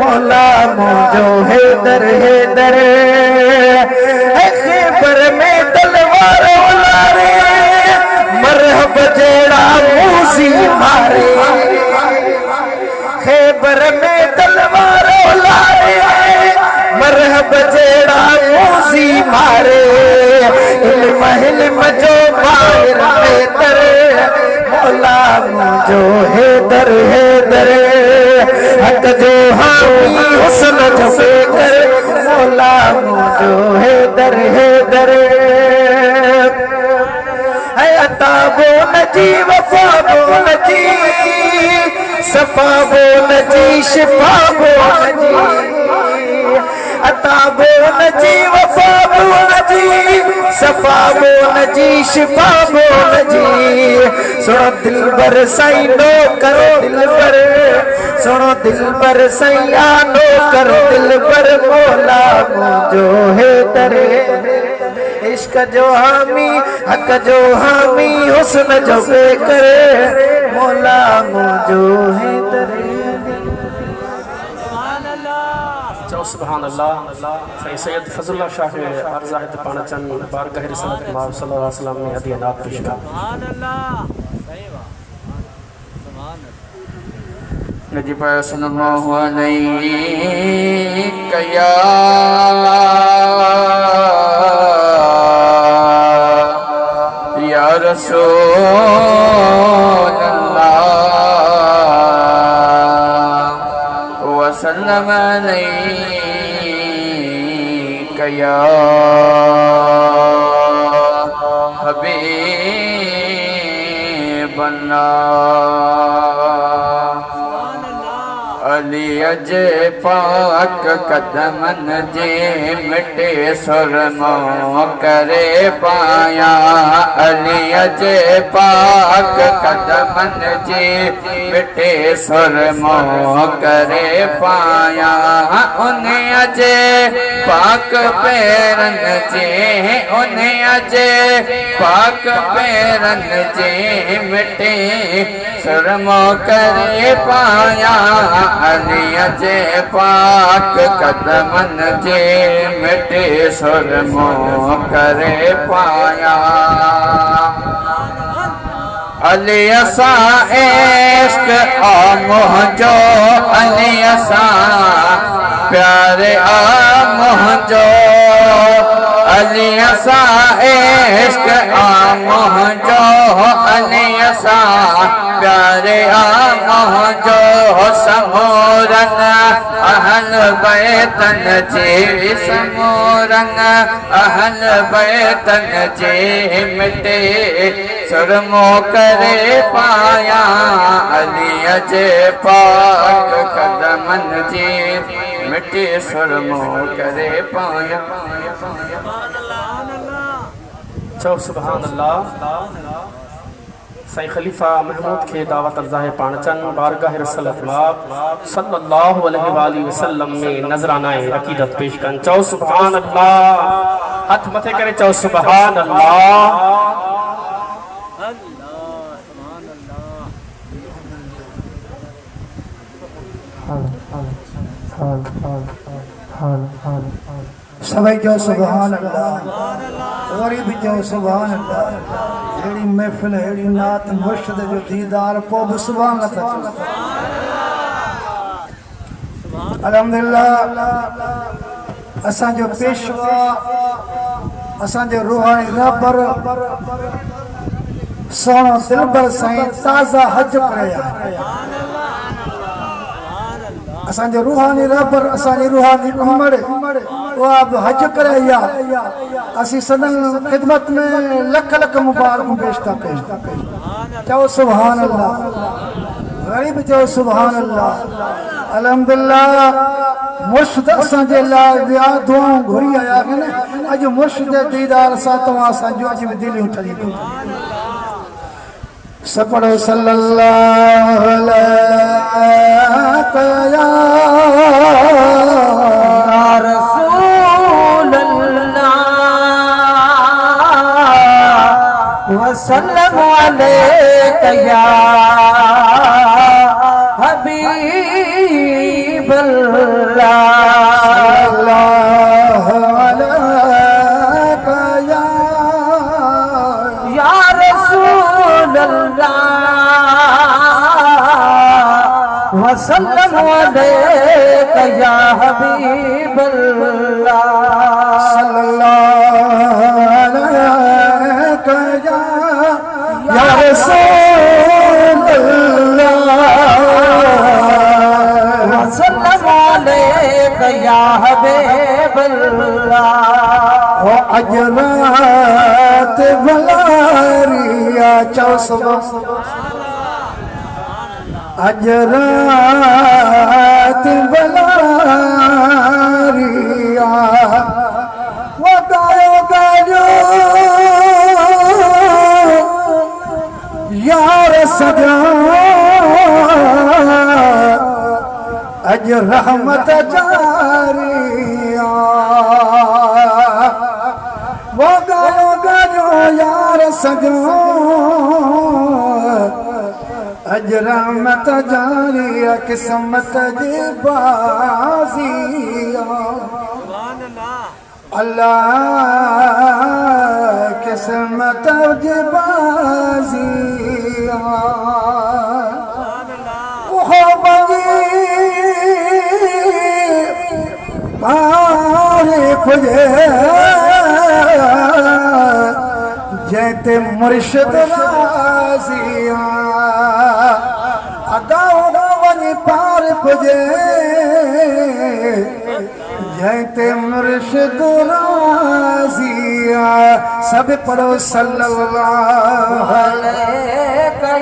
मौला मुझो हैदर हैदर खैबर में तलवार उलारे मरहब जेड़ा मूसी मारे खैबर में तलवार उलारे मरहब जेड़ा मूसी मारे इल्म इल्म जो माहिर बेहतर मौला मुझो हैदर हैदर हक जो हामी हुस्न जो बेकर मौला मुझो हैदर हैदर है अता बो नजी वफा बो नजी सफा बो नजी शिफा बो नजी अता बो नजी वफा बो नजी सफा बो नजी शिफा बो नजी सुनो दिलबर साईं नो करो दिलबर सुनो दिलबर सैया नो करो दिलबर मौला मुझो हैदर इश्क जो हामी हक जो हामी हुस्न जो बेकर मौला मुझो हैदर सुभान अल्लाह सैयद फजलुल्लाह शाह के अर्ज़ है पाना चंद बारगाह रिसालत महबूब सल्लल्लाहु अलैहि वसल्लम ने हदिया नात पेश का सुभान अल्लाह सही बात सुभान अल्लाह नजी पर सल्लल्लाहु अलैहि कया या रसूल अल्लाह वसल्लम अलैका या हबीब अल्लाह अली अजे पाक कदमन जे मिटे सुरमो करे पाया अली अजे पाक कदमन जे मिटे सुरमो करे पाया उन्हें अजे पाक पैरन जे उन्हें अजे पाक पैरन जे मिटे सुरमो करे पाया अली अजे पाक कदमन जे मिटे सुरमो करे पाया अली असा इश्क आ मुझो अली असा प्यारे आ मुझो अली असा इश्क आ मुझो अली असा प्यारे आ मुझो समोरन अहल बैतन जे समोरन अहल बैतन जे मिटे सुरमो करे पाया अली अजे पाक कदमन जे मिटे सुरमो करे पाया चौ सुभान अल्लाह सही खलीफा महमूद के दावत अर्ज़ाए पाणचन बारगाह रिसालत महबूब सल्लल्लाहु अलैहि वसल्लम में नजरानाए अकीदत पेश कन चौ सुभान अल्लाह हाथ मथे करे चौ सुभान अल्लाह सभी जो सुभान अल्लाह गरीब जो सुभान अल्लाह हेड़ी महफिल हेड़ी नात मुर्शिद जो दीदार को भी सुभान अल्लाह अल्हम्दुलिल्लाह असा जो पेशवा असा जो रूहानी रहबर सोनो दिलबर साईं ताज़ा हज करे असांजो रूहानी रहबर असांजी रूहानी उमड़ उहा बि हज करे आई आहे असीं सदन ख़िदमत में लख लख मुबारकूं पेश था कयूं चओ सुभान अल्लाह गरीब चओ सुभान अल्लाह अल्हम्दुलिल्लाह मुर्शिद असांजे लाइ ॿिया दुआऊं घुरी आया आहिनि अॼु मुर्शिद दीदार सां तव्हां असांजूं अॼु बि दिलियूं ठरी पयूं सपड़ो सल्लल्लाहु अलैहि या रसूल अल्लाह वसल्लम अलैका या हबीब अल्लाह सल्लल्लाहु अलैका या रसूल अल्लाह वसल्लम अलैका या हबीब अल्लाह सल्लल्लाहु अलैका या रसूल अल्लाह वसल्लम अलैका या हबीब अल्लाह अजरात भलारिया चौसवा अजरात भलारिया वो गायो गायो यार सजा अज रहमत जारिया वो गायो गायो यार सजो अज रहमत जारिया किस्मत जी बाजिया अल्लाह किस्मत जी बाजिया वो बगी मारे खुजे जैते मुर्शिद राजिया अगाओ वनी पार खुजे जैते मुर्शिद राजिया सब पढ़ो सल्लल्लाहु अलैका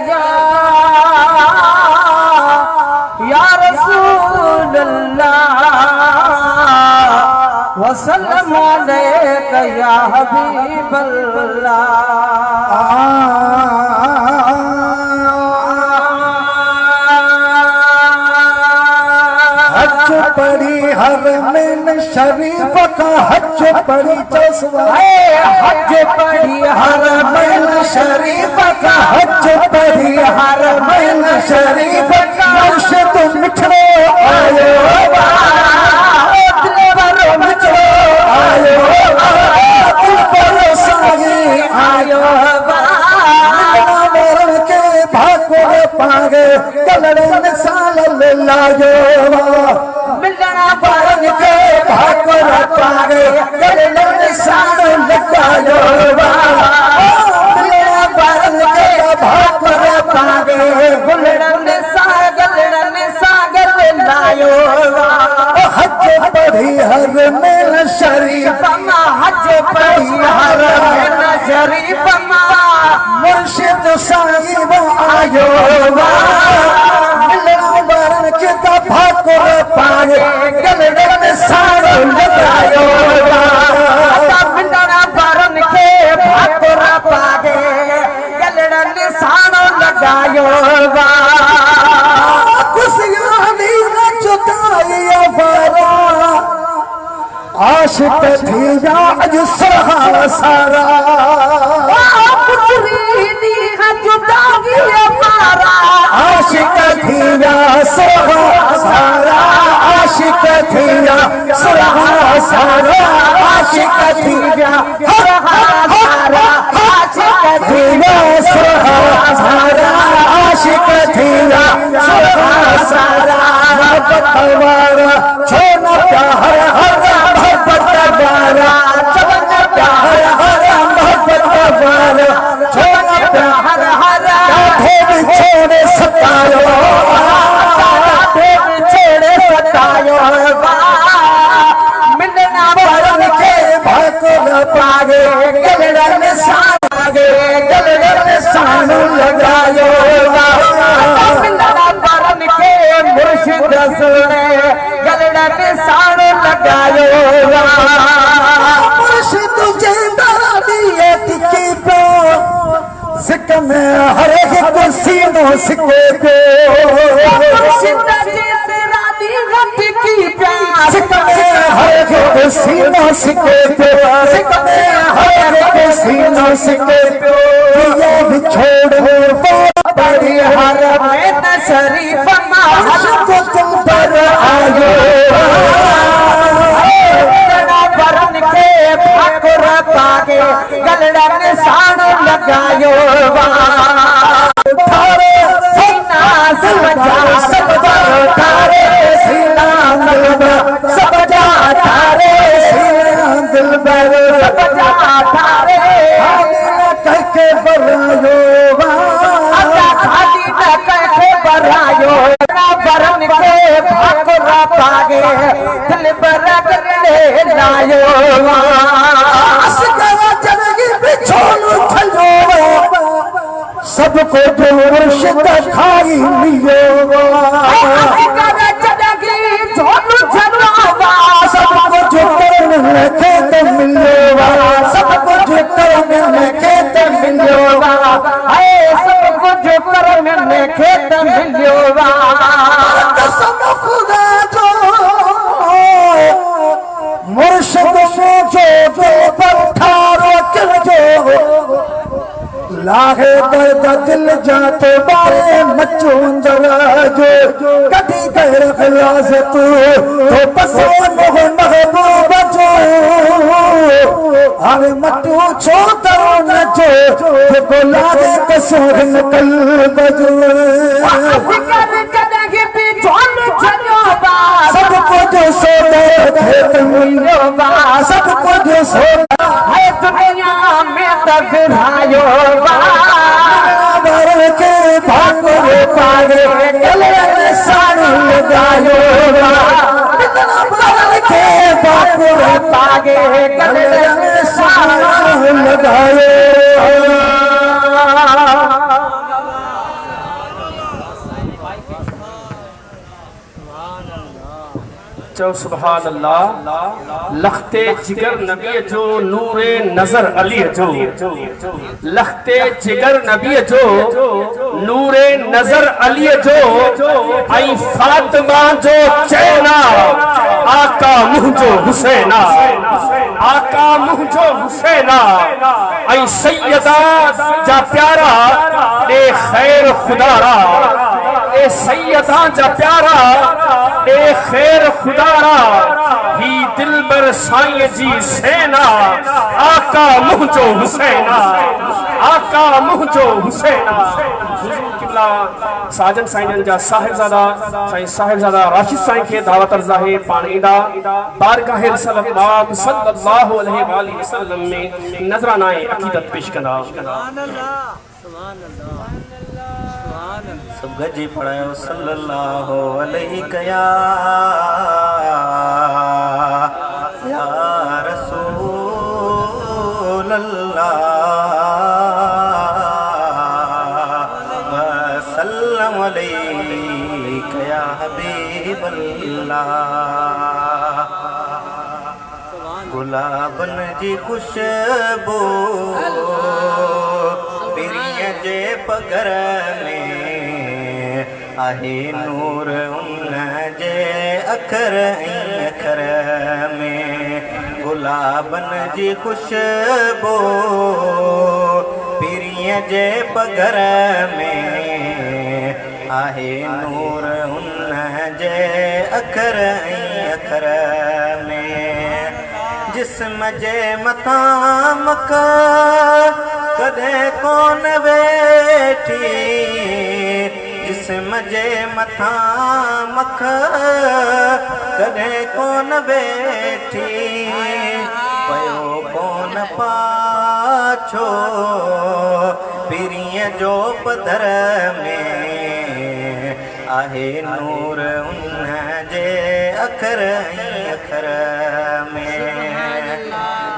या रसूल अल्लाह वसल्लम अलैका या हबीब अल्लाह हज पड़ी हरमैन शरीफ का हज पड़ी चौसवा हज पड़ी हरमैन शरीफ का हज पड़ी हरमैन शरीफ का मुर्शिद मिठड़ो आयो मिठड़ो आयो दिल पर सागी आयो मरण के भागो पागे कलड़न साल लायो मिलना मरण के भागो पागे कलड़न साल लगायो मरण के भागो पागे गुलड़न सागर लायो हज पढ़ी हर मेल शरीफ हज पढ़ी हरमैन शरीफ मुर्शिद साहिब आयो मिलना मरण के भागो पागे गलड़न साल लगायो मिलना मरण के भागो पागे गलड़न साल लगायो खुशियानी जुदाई वारा आशिक थी अज सहा सारा आशिक थी सहा सारा आशिक थी सहा सारा आशिक थी सारा आशिक थी सहा सारा आशिक थी सहा सारा बतवारा छोना प्यार हरा बतवारा चवन प्यार हरा बतवारा छोना प्यार हरा छोड़े सतायो छोड़े सतायो मिलना मरण के भागो न पागे गलड़न सागे गलड़न सानू लगायो मिलना मरण के मुर्शिद रसूल गलड़न साण लगायो मुर्शिद जिंदा दिए टिकी पे सिक में हर एक सीनो सिको को मुर्शिद जिंदा टिकी प्यास सिक में हर एक सीनो सिको को सिक में हर एक सीनो सिको को ये भी छोड़ बड़ी हरमैन शरीफ को तुम पर आयो पागे दिल पर करने लायो असगर जरगी बिछोड़ थलो सबको जो मुर्शिद खाई लियो असगर जरगी झोलू झलवा सबको जो करने लखे तो मिलो सबको जो करने लखे तो मिलो सबको जो कर मैंने खेत मिलियो कसम खुदा जो मुर्शिद मुझे दिल पर ठारो चल जो लागे दर्द दिल जाते बारे मचो जरा जो कभी कर खलास तू तो बसो महबूब जो अरे मटू छो तरो न जो को लागे कसोर निकल बजो सबको जो सोता खेत मिलो सबको जो सोता है दुनिया में तफरायो बार के भागो पागे गले में साड़ी लगायो बार के भागो पागे गले में साड़ी लगायो चो सुभान अल्लाह लखते जिगर नबी जो नूरे नजर अली जो लखते जिगर नबी जो नूरे नजर अली जो आई फातिमा जो चैना आका मुझो हुसैना आका मुझो हुसैना आई सैयदा जा प्यारा ए खैर खुदारा ए सैयदा जा प्यारा ए खैर खुदारा ही दिलबर साईं जी सेना आका मुझो हुसैना आका मुझो हुसैना किबला साजन साईं जा साहिबजादा साहिबजादा राशिद साईं के दावत अर्ज़ाहे पानीदा बारगाह रसूल सल्लल्लाहु अलैहि वसल्लम में नजरानाए अकीदत पेश कंदा सब गजी पढ़ायो सल्लल्लाहु अलैहि या रसूल अल्लाह वसल्लम अलैका या हबीब अल्लाह गुलाबन जी खुशबू पिरिय जे पगर में आहे नूर उन जे अखर अखर में गुलाबन जी खुशबू पिरिय जे पगर में आहे नूर उन जे अखर अखर में जिस्म जे मथा मका कदे कोन वेठी जिस्म जे मथा मख कदे कोन वेठी पयो कोन पाछो पिरिय जो पधर में आहे नूर उन जे अखर अखर में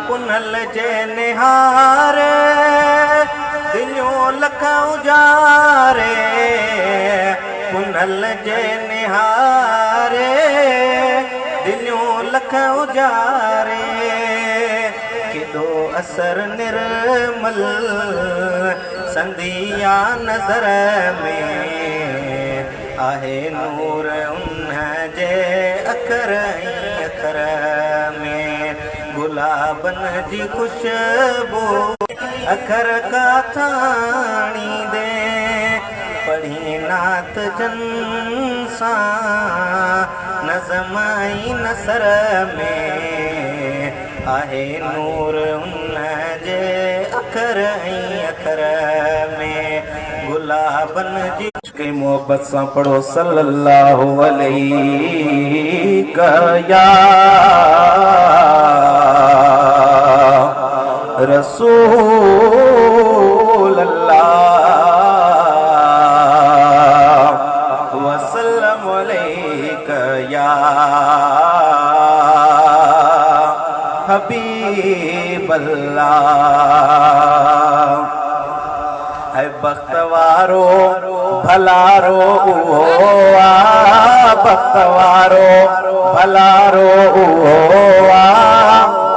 पुनल जे निहार दिलियों लख उजारे पुनल जे निहारे दिलियों लख उजारे किदो असर निर्मल संदिया नजर में आहे नूर उन जे अखर अखर में गुलाबन जी खुशबू अखर का थानी दे पढ़ी नात जनसा नज़माई नसर में आहे नूर उन जे अखर अखर में गुलाबन जी के मोहब्बत सा पढ़ो सल्लल्लाहु अलैहि या रसूल अल्लाह वसल्लम अलैका या हबीब अल्लाह। है बख्तवारो भलारो आ, बख्तवारो भलारो आ,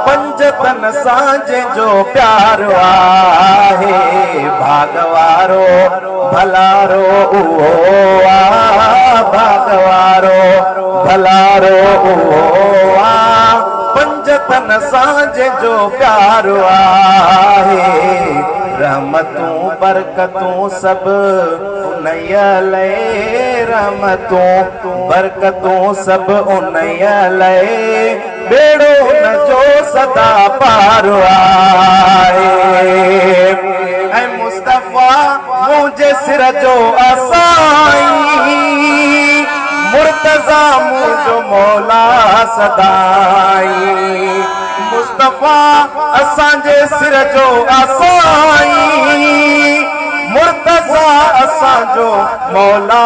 पंजतन सांझे जो प्यार आहे, भागवारो भलारो आ, भागवारो भलारो आ, पंजतन सांझे जो प्यार आहे। रहमतूं बरकतूं सब उनयल, रहमतूं बरकतूं सब उनयल, बेड़ो न जो सदा पार आहे। ऐ मुस्तफ़ा मुझे सिर जो असाई, मुर्तज़ा मुझो मौला सदाई। मुस्तफ़ा असांजे सिर जो असाई, मुर्तज़ा असांजो मौला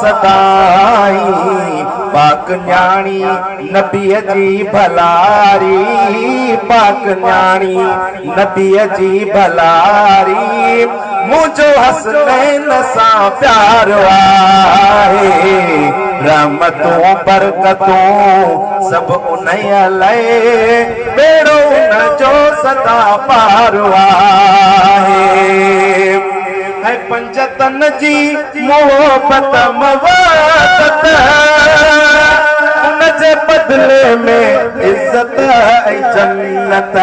सदाई। पाक न्याणी नबीअ जी भलारी, पाक न्याणी नबीअ जी भलारी, मुझो हसनैन सां प्यार आहे। रहमतूं बरकतूं सब उनयल, बेड़ो उन जो सदा पार आहे। ऐं पंजतन जी मोहबत मवदत, उन जे बदले में इज्जत ऐं जन्नत,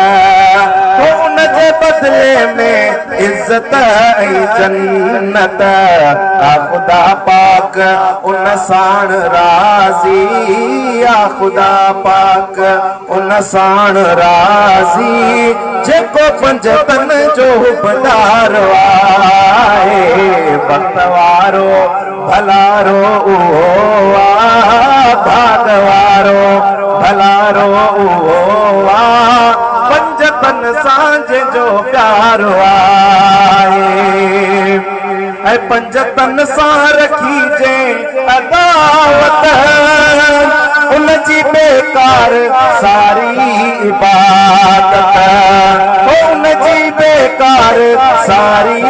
उन जे बदले में इज्जत ऐं जन्नत। आ खुदा पाक उन साण राज़ी, आ खुदा पाक उन साण राज़ी, जेको पंजतन जो बदार आहे। बख्तवारो भलारो आ, भागवारो भलारो आ, पंजतन सांझे जो प्यार आहे। ऐं पंजतन सां रखी जे अदावत, उन जी बेकार सारी इबादत, उन जी बेकार सारी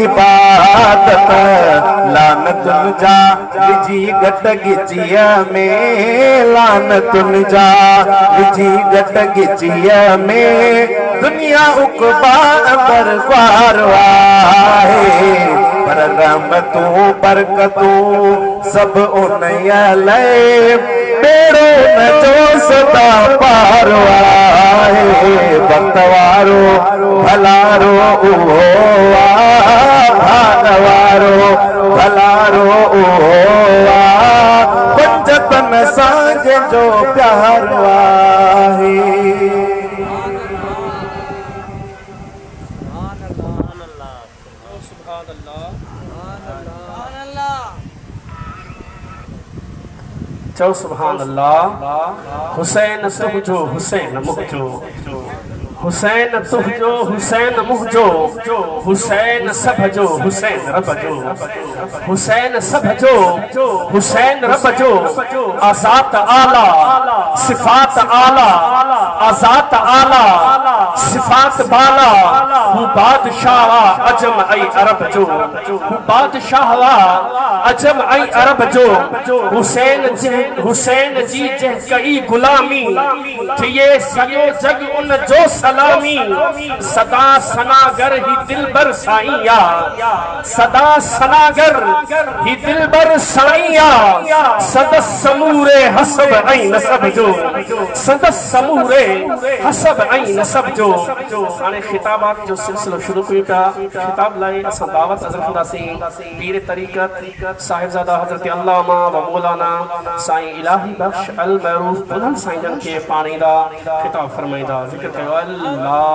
इबादत। लानतुन जा विझी गट गिचीअ में, लानतुन जा विझी गट गिचीअ में, दुनिया उक़बा बरक़रार आहे। पर रहमतूं बरकतूं सब उनयल, बेड़ो न जो सदा पार आहे। बख्तवारो भलारो आ, भागवारो भलारो आ, पंजतन सांझे जो प्यार आहे। चओ सुभान अल्लाह। हुसैन तुंहिंजो हुसैन मुंहिंजो, हुसैन तुंहिंजो हुसैन मुंहिंजो, हुसैन सभ जो हुसैन रब जो, हुसैन सभ जो हुसैन रब जो। आज़ात आला सिफ़ात आला, आज़ात आला सिफ़ात बाला, हू बादशाह अजम ऐं अरब जो, हू बादशाह अजम ऐं अरब जो। हुसैन जी जंहिं कई गुलामी, थिए सॼो जग उन जो सलामी। सदा सनागर ही दिलबर साईं आ, सदा सनागर ही दिलबर साईं आ। सदस समूरे हसब ऐं नसब जो, सदस समूरे हसब ऐं नसब जो। हाणे खिताबात जो सिलसिलो शुरू कयूं था। खिताब लाइ असां दावत अर्ज़ कंदासीं पीर तरीक़त साहिबज़ादा हज़रत अल्लामा व मौलाना साईं इलाही बख्श अल मरूफ उन्हनि साईं जन खे पाणींदा, खिताब फरमाईंदा। ज़िक्र कयो अल्लाह अल्लाह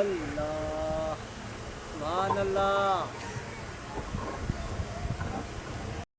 अल्लाह सुभान अल्लाह।